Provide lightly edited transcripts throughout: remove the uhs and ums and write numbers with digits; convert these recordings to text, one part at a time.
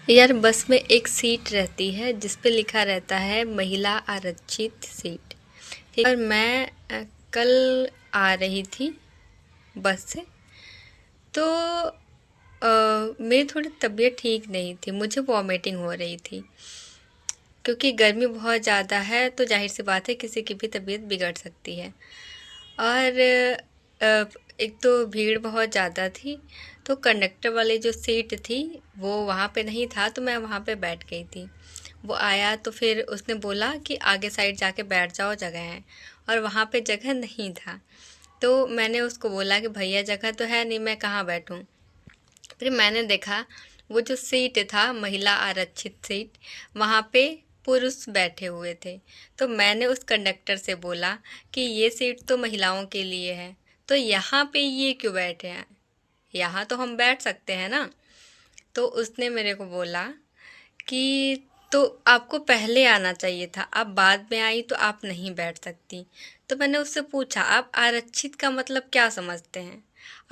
यार बस में एक सीट रहती है जिस पे लिखा रहता है महिला आरक्षित सीट। ठीक। और मैं कल आ रही थी बस से, तो मेरी थोड़ी तबीयत ठीक नहीं थी, मुझे वॉमिटिंग हो रही थी। क्योंकि गर्मी बहुत ज़्यादा है तो जाहिर सी बात है किसी की भी तबीयत बिगड़ सकती है। और एक तो भीड़ बहुत ज़्यादा थी, तो कंडक्टर वाली जो सीट थी वो वहाँ पे नहीं था, तो मैं वहाँ पे बैठ गई थी। वो आया तो फिर उसने बोला कि आगे साइड जाके बैठ जाओ, जगह है। और वहाँ पे जगह नहीं था, तो मैंने उसको बोला कि भैया जगह तो है नहीं, मैं कहाँ बैठूँ। फिर मैंने देखा वो जो सीट था महिला आरक्षित सीट, वहाँ पे पुरुष बैठे हुए थे। तो मैंने उस कंडक्टर से बोला कि ये सीट तो महिलाओं के लिए है, तो यहाँ पे ये क्यों बैठे हैं, यहाँ तो हम बैठ सकते हैं ना। तो उसने मेरे को बोला कि तो आपको पहले आना चाहिए था, आप बाद में आई तो आप नहीं बैठ सकती। तो मैंने उससे पूछा आप आरक्षित का मतलब क्या समझते हैं।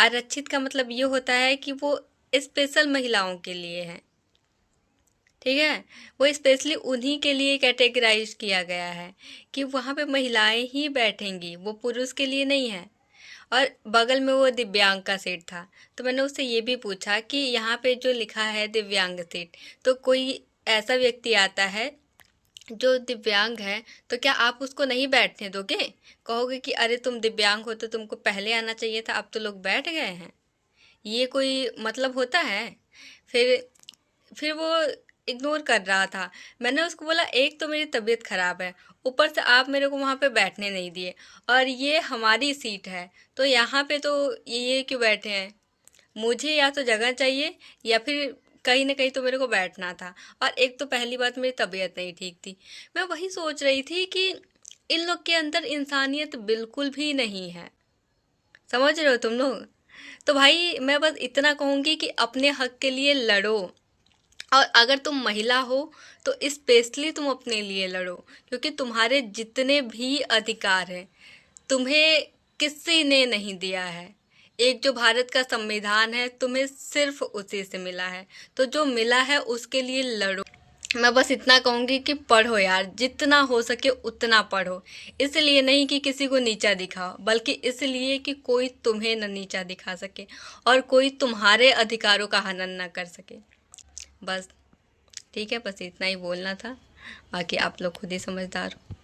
आरक्षित का मतलब ये होता है कि वो स्पेशल महिलाओं के लिए है। ठीक है, वो स्पेशली उन्हीं के लिए कैटेगराइज किया गया है कि वहाँ पे महिलाएं ही बैठेंगी, वो पुरुष के लिए नहीं है। और बगल में वो दिव्यांग का सीट था। तो मैंने उससे ये भी पूछा कि यहाँ पे जो लिखा है दिव्यांग सीट, तो कोई ऐसा व्यक्ति आता है जो दिव्यांग है, तो क्या आप उसको नहीं बैठने दोगे? कहोगे कि अरे तुम दिव्यांग हो तो तुमको पहले आना चाहिए था, अब तो लोग बैठ गए हैं। ये कोई मतलब होता है? फिर फिर वो इग्नोर कर रहा था। मैंने उसको बोला एक तो मेरी तबीयत खराब है, ऊपर से आप मेरे को वहाँ पे बैठने नहीं दिए, और ये हमारी सीट है, तो यहाँ पे तो ये क्यों बैठे हैं? मुझे या तो जगह चाहिए या फिर कहीं ना कहीं तो मेरे को बैठना था। और एक तो पहली बात मेरी तबीयत नहीं ठीक थी। मैं वही सोच रही थी कि इन लोग के अंदर इंसानियत बिल्कुल भी नहीं है। समझ रहे हो तुम लोग? तो भाई मैं बस इतना कहूँगी कि अपने हक के लिए लड़ो। और अगर तुम महिला हो तो स्पेशली तुम अपने लिए लड़ो, क्योंकि तुम्हारे जितने भी अधिकार हैं तुम्हें किसी ने नहीं दिया है। एक जो भारत का संविधान है तुम्हें सिर्फ उसी से मिला है, तो जो मिला है उसके लिए लड़ो। मैं बस इतना कहूँगी कि पढ़ो यार, जितना हो सके उतना पढ़ो। इसलिए नहीं कि किसी को नीचा दिखाओ, बल्कि इसलिए कि कोई तुम्हें न नीचा दिखा सके और कोई तुम्हारे अधिकारों का हनन न कर सके। बस ठीक है, बस इतना ही बोलना था। बाकी आप लोग खुद ही समझदार हो।